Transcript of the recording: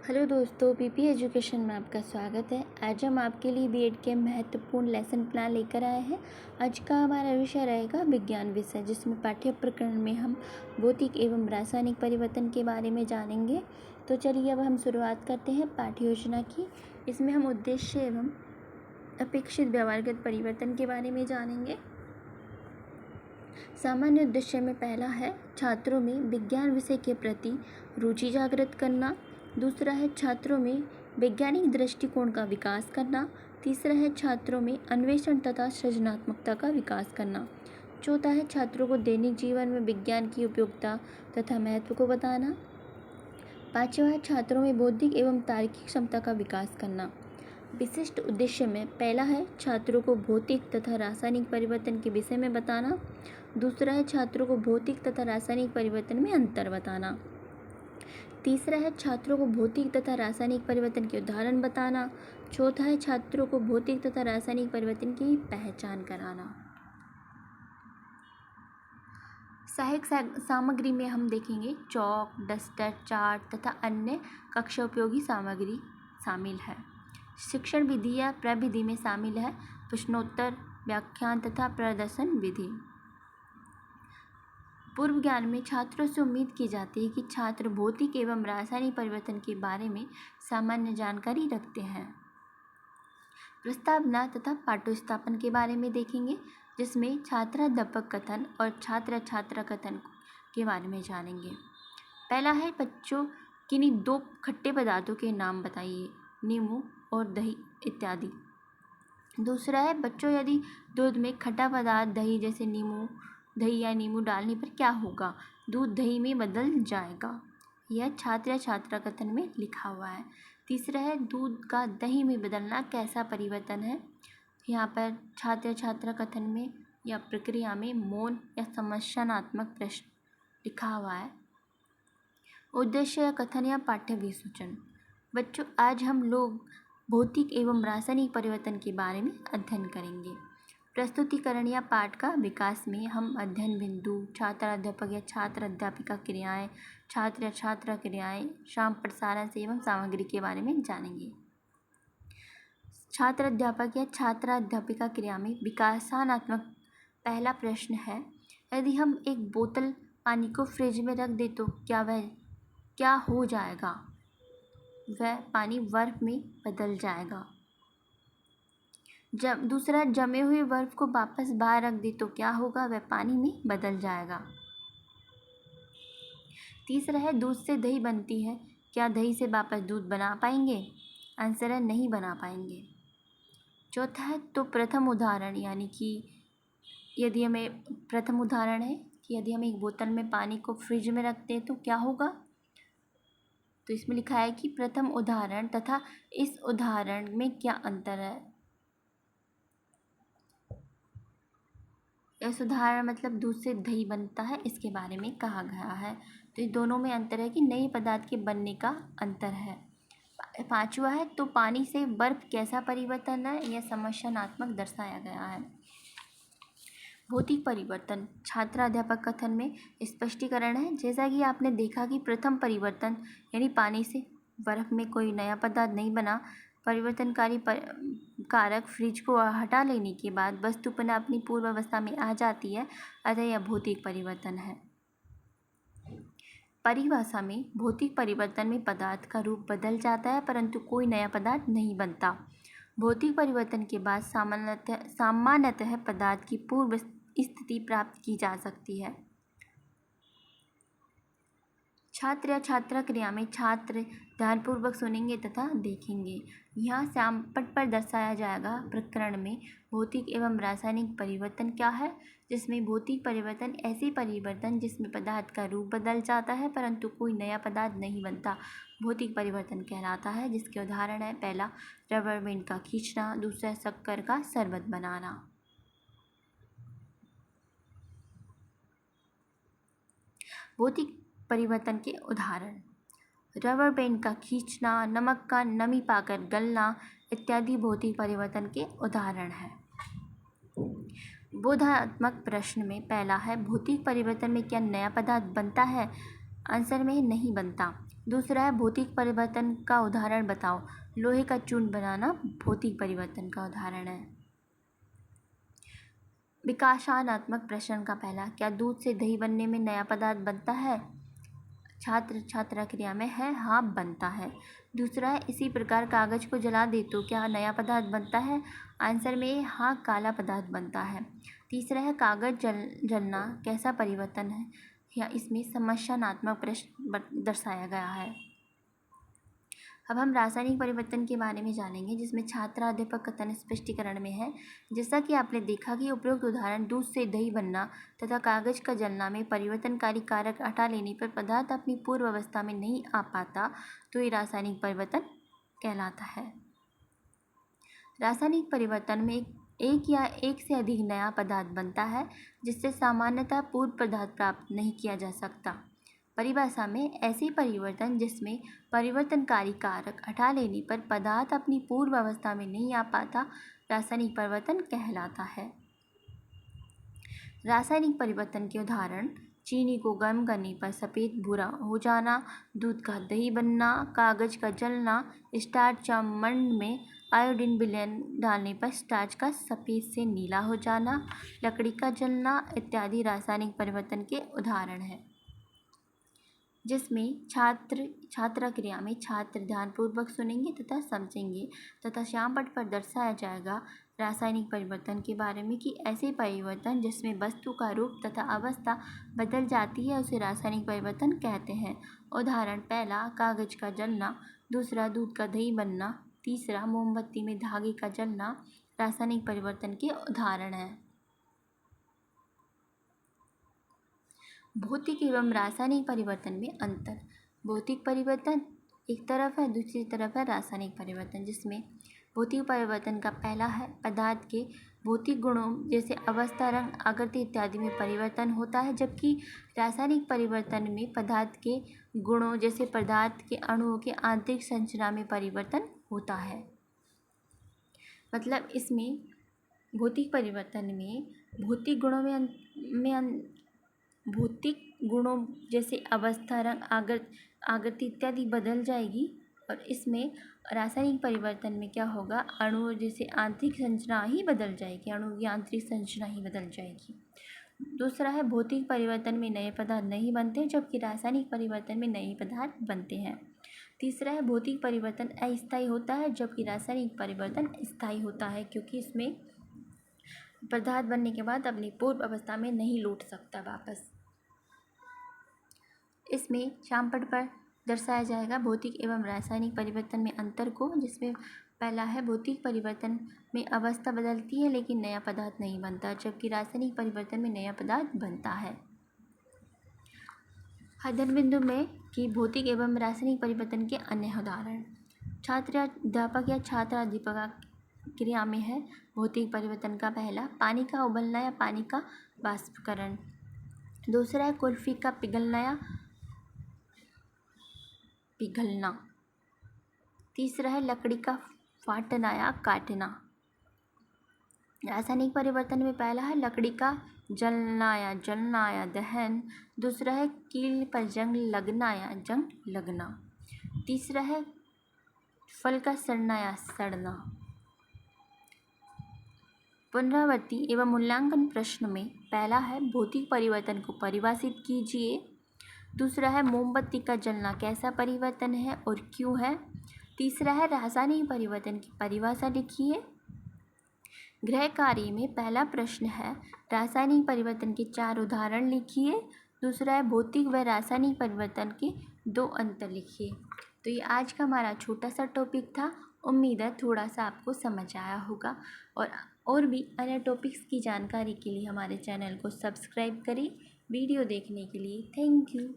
Hello दोस्तों, PP education में आपका स्वागत है। आज हम आपके लिए बीएड के महत्वपूर्ण लेसन प्लान लेकर आए हैं। आज का हमारा विषय रहेगा विज्ञान विषय, जिसमें पाठ्य प्रकरण में हम भौतिक एवं रासायनिक परिवर्तन के बारे में जानेंगे। तो चलिए अब हम शुरुआत करते हैं पाठ्य योजना की। इसमें हम उद्देश्य एवं अपेक्षित व्यवहारगत परिवर्तन के बारे में जानेंगे। सामान्य उद्देश्य में पहला है छात्रों में विज्ञान विषय के प्रति रुचि जागृत करना। दूसरा है छात्रों में वैज्ञानिक दृष्टिकोण का विकास करना। तीसरा है छात्रों में अन्वेषण तथा सृजनात्मकता का विकास करना। चौथा है छात्रों को दैनिक जीवन में विज्ञान की उपयोगिता तथा महत्व को बताना। पांचवा है छात्रों में बौद्धिक एवं तार्किक क्षमता का विकास करना। विशिष्ट उद्देश्य में पहला है छात्रों को भौतिक तथा रासायनिक परिवर्तन के विषय में बताना। दूसरा है छात्रों को भौतिक तथा रासायनिक परिवर्तन में अंतर बताना। तीसरा है छात्रों को भौतिक तथा रासायनिक परिवर्तन के उदाहरण बताना। चौथा है छात्रों को भौतिक तथा रासायनिक परिवर्तन की पहचान कराना। सहायक सामग्री में हम देखेंगे चौक, डस्टर, चार्ट तथा अन्य कक्षा उपयोगी सामग्री शामिल है। शिक्षण विधि या प्रविधि में शामिल है प्रश्नोत्तर, व्याख्यान तथा प्रदर्शन विधि। पूर्व ज्ञान में छात्रों से उम्मीद की जाती है कि छात्र भौतिक एवं रासायनिक परिवर्तन के बारे में सामान्य जानकारी रखते हैं। प्रस्तावना तथा पाठ्यस्थापन के बारे में देखेंगे, जिसमें छात्राध्यापक कथन और छात्र छात्रा कथन के बारे में जानेंगे। पहला है बच्चों किन्हीं दो खट्टे पदार्थों के नाम बताइए, नींबू और दही इत्यादि। दूसरा है बच्चों यदि दूध में खट्टा पदार्थ दही जैसे दही या नींबू डालने पर क्या होगा? दूध दही में बदल जाएगा। यह छात्र या छात्रा कथन में लिखा हुआ है। तीसरा है दूध का दही में बदलना कैसा परिवर्तन है? यहाँ पर छात्र या छात्रा कथन में या प्रक्रिया में मौन या समस्यात्मक प्रश्न लिखा हुआ है। उद्देश्य या कथन या पाठ्य विसूचन। बच्चों, आज हम लोग भौतिक एवं रासायनिक परिवर्तन के बारे में अध्ययन करेंगे। प्रस्तुतिकरण या पाठ का विकास में हम अध्ययन बिंदु, छात्राध्यापक या छात्र अध्यापिका क्रियाएं, छात्र या छात्रा क्रियाएं, शाम प्रसारण से एवं सामग्री के बारे में जानेंगे। छात्र अध्यापक या छात्रा अध्यापिका क्रिया में विकासात्मक पहला प्रश्न है, यदि हम एक बोतल पानी को फ्रिज में रख दें तो क्या हो जाएगा? वह पानी बर्फ में बदल जाएगा। दूसरा, जमे हुए बर्फ को वापस बाहर रख दे तो क्या होगा? वह पानी में बदल जाएगा। तीसरा है दूध से दही बनती है, क्या दही से वापस दूध बना पाएंगे? आंसर है नहीं बना पाएंगे। चौथा है तो प्रथम उदाहरण, यानी कि यदि हमें प्रथम उदाहरण है कि यदि हम एक बोतल में पानी को फ्रिज में रखते हैं तो क्या होगा? तो इसमें लिखा है कि प्रथम उदाहरण तथा इस उदाहरण में क्या अंतर है? इस उदाहरण मतलब दूध से दही बनता है, इसके बारे में कहा गया है। तो ये दोनों में अंतर है कि नए पदार्थ के बनने का अंतर है। पांचवा है तो पानी से बर्फ कैसा परिवर्तन है? यह समस्यात्मक दर्शाया गया है। भौतिक परिवर्तन छात्राध्यापक कथन में स्पष्टीकरण है। जैसा कि आपने देखा कि प्रथम परिवर्तन यानी पानी से बर्फ में कोई नया पदार्थ नहीं बना, परिवर्तनकारी कारक फ्रिज को हटा लेने के बाद वस्तु पुनः अपनी पूर्व अवस्था में आ जाती है, अतः यह भौतिक परिवर्तन है। परिभाषा में भौतिक परिवर्तन में पदार्थ का रूप बदल जाता है परंतु कोई नया पदार्थ नहीं बनता। भौतिक परिवर्तन के बाद सामान्यतः पदार्थ की पूर्व स्थिति प्राप्त की जा सकती है। छात्र या छात्रा क्रिया में छात्र ध्यानपूर्वक सुनेंगे तथा देखेंगे। यहाँ श्यामपट पर दर्शाया जाएगा प्रकरण में भौतिक एवं रासायनिक परिवर्तन क्या है, जिसमें भौतिक परिवर्तन ऐसे परिवर्तन जिसमें पदार्थ का रूप बदल जाता है परंतु कोई नया पदार्थ नहीं बनता, भौतिक परिवर्तन कहलाता है। जिसके उदाहरण है पहला रबर बैंड का खींचना, दूसरा शक्कर का शरबत बनाना। भौतिक परिवर्तन के उदाहरण रबर बैंड का खींचना, नमक का नमी पाकर गलना इत्यादि भौतिक परिवर्तन के उदाहरण हैं। बोधात्मक प्रश्न में पहला है भौतिक परिवर्तन में क्या नया पदार्थ बनता है? आंसर में नहीं बनता। दूसरा है भौतिक परिवर्तन का उदाहरण बताओ। लोहे का चूर्ण बनाना भौतिक परिवर्तन का उदाहरण है। विकासात्मक प्रश्न का पहला, क्या दूध से दही बनने में नया पदार्थ बनता है? छात्र छात्रा क्रिया में है हाँ बनता है। दूसरा है इसी प्रकार कागज को जला दे तो क्या नया पदार्थ बनता है? आंसर में हाँ काला पदार्थ बनता है। तीसरा है कागज जलना कैसा परिवर्तन है? या इसमें समस्यात्मक प्रश्न दर्शाया गया है। अब हम रासायनिक परिवर्तन के बारे में जानेंगे, जिसमें छात्राध्यापक कथन स्पष्टीकरण में है। जैसा कि आपने देखा कि उपरोक्त उदाहरण दूध से दही बनना तथा कागज का जलना में परिवर्तनकारी कारक हटा लेने पर पदार्थ अपनी पूर्व अवस्था में नहीं आ पाता, तो ये रासायनिक परिवर्तन कहलाता है। रासायनिक परिवर्तन में एक या एक से अधिक नया पदार्थ बनता है, जिससे सामान्यतः पूर्व पदार्थ प्राप्त नहीं किया जा सकता। परिभाषा में ऐसे परिवर्तन जिसमें परिवर्तनकारी कारक हटा लेने पर पदार्थ अपनी पूर्व अवस्था में नहीं आ पाता, रासायनिक परिवर्तन कहलाता है। रासायनिक परिवर्तन के उदाहरण चीनी को गर्म करने पर सफ़ेद भूरा हो जाना, दूध का दही बनना, कागज का जलना, स्टार्च या मंड में आयोडीन विलयन डालने पर स्टार्च का सफ़ेद से नीला हो जाना, लकड़ी का जलना इत्यादि रासायनिक परिवर्तन के उदाहरण हैं। जिसमें छात्रा क्रिया में छात्र ध्यानपूर्वक सुनेंगे तथा समझेंगे तथा श्यामपट्ट पर दर्शाया जाएगा रासायनिक परिवर्तन के बारे में कि ऐसे परिवर्तन जिसमें वस्तु का रूप तथा अवस्था बदल जाती है उसे रासायनिक परिवर्तन कहते हैं। उदाहरण पहला कागज का जलना, दूसरा दूध का दही बनना, तीसरा मोमबत्ती में धागे का जलना रासायनिक परिवर्तन के उदाहरण हैं। भौतिक एवं रासायनिक परिवर्तन में अंतर। भौतिक परिवर्तन एक तरफ है, दूसरी तरफ है रासायनिक परिवर्तन, जिसमें भौतिक परिवर्तन का पहला है पदार्थ के भौतिक गुणों जैसे अवस्था, रंग, आकृति इत्यादि में परिवर्तन होता है, जबकि रासायनिक परिवर्तन में पदार्थ के गुणों जैसे पदार्थ के अणुओं के आंतरिक संरचना में परिवर्तन होता है। मतलब इसमें भौतिक परिवर्तन में भौतिक गुणों जैसे अवस्था, रंग, आकृति इत्यादि बदल जाएगी, और इसमें रासायनिक परिवर्तन में क्या होगा, अणु जैसे आंतरिक संरचना ही बदल जाएगी, अणु की आंतरिक संरचना ही बदल जाएगी। दूसरा है भौतिक परिवर्तन में नए पदार्थ नहीं बनते, जबकि रासायनिक परिवर्तन में नए पदार्थ बनते हैं। तीसरा है भौतिक परिवर्तन अस्थायी होता है, जबकि रासायनिक परिवर्तन स्थायी होता है, क्योंकि इसमें पदार्थ बनने के बाद अपनी पूर्व अवस्था में नहीं लौट सकता वापस। इसमें श्यामपट्ट पर दर्शाया जाएगा भौतिक एवं रासायनिक परिवर्तन में अंतर को, जिसमें पहला है भौतिक परिवर्तन में अवस्था बदलती है लेकिन नया पदार्थ नहीं बनता, जबकि रासायनिक परिवर्तन में नया पदार्थ बनता है। अध्ययन बिंदु में कि भौतिक एवं रासायनिक परिवर्तन के अन्य उदाहरण। छात्राध्यापक या छात्राध्यापिका क्रिया में है भौतिक परिवर्तन का पहला पानी का उबलना या पानी का वाष्पीकरण, दूसरा है कुल्फी का पिघलना या पिघलना, तीसरा है लकड़ी का फाटना या काटना। रासायनिक परिवर्तन में पहला है लकड़ी का जलना या दहन, दूसरा है कील पर जंग लगना या जंग लगना, तीसरा है फल का सड़ना या सड़ना। पुनरावृत्ति एवं मूल्यांकन प्रश्न में पहला है भौतिक परिवर्तन को परिभाषित कीजिए, दूसरा है मोमबत्ती का जलना कैसा परिवर्तन है और क्यों है, तीसरा है रासायनिक परिवर्तन की परिभाषा लिखिए। गृह कार्य में पहला प्रश्न है रासायनिक परिवर्तन के 4 उदाहरण लिखिए, दूसरा है भौतिक व रासायनिक परिवर्तन के 2 अंतर लिखिए। तो ये आज का हमारा छोटा सा टॉपिक था। उम्मीद है थोड़ा सा आपको समझ आया होगा, और भी अन्य टॉपिक्स की जानकारी के लिए हमारे चैनल को सब्सक्राइब करें। वीडियो देखने के लिए थैंक यू।